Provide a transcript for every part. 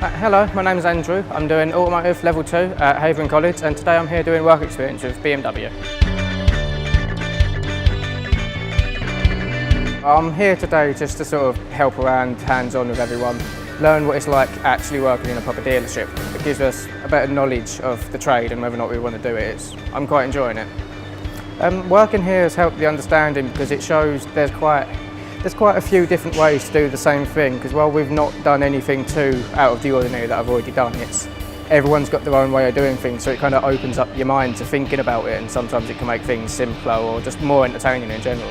Hello, my name is Andrew. I'm doing Automotive Level 2 at Havering College, and today I'm here doing work experience with BMW. I'm here today just to sort of help around hands-on with everyone, learn what it's like actually working in a proper dealership. It gives us a better knowledge of the trade and whether or not we want to do it. I'm quite enjoying it. Working here has helped the understanding because it shows there's quite a few different ways to do the same thing, because while we've not done anything too out of the ordinary that I've already done, everyone's got their own way of doing things, so it kind of opens up your mind to thinking about it, and sometimes it can make things simpler or just more entertaining in general.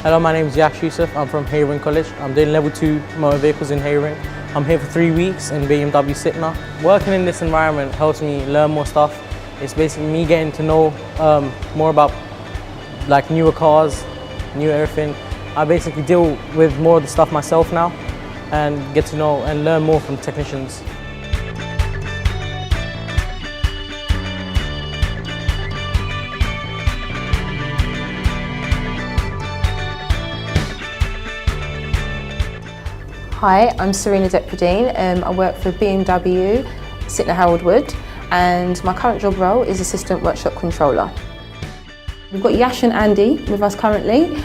Hello, my name is Yashb. I'm from Havering College. I'm doing level 2 motor vehicles in Havering. I'm here for 3 weeks in BMW Sytner. Working in this environment helps me learn more stuff. It's basically me getting to know more about like newer cars, new everything. I basically deal with more of the stuff myself now and get to know and learn more from technicians. Hi, I'm Serena Depredine. I work for BMW Sytner Wood, and my current job role is Assistant Workshop Controller. We've got Yash and Andy with us currently,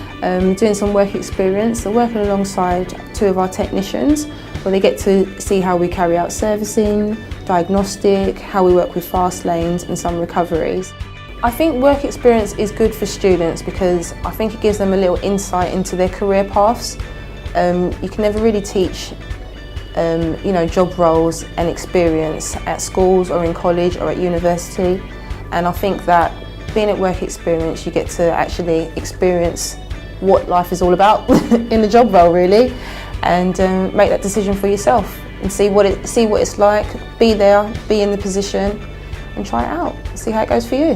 doing some work experience. They're working alongside 2 of our technicians, where they get to see how we carry out servicing, diagnostic, how we work with fast lanes and some recoveries. I think work experience is good for students because I think it gives them a little insight into their career paths. You can never really teach job roles and experience at schools or in college or at university, and I think that being at work experience you get to actually experience what life is all about in the job role really, and make that decision for yourself and see what it's like, be there, be in the position and try it out, see how it goes for you.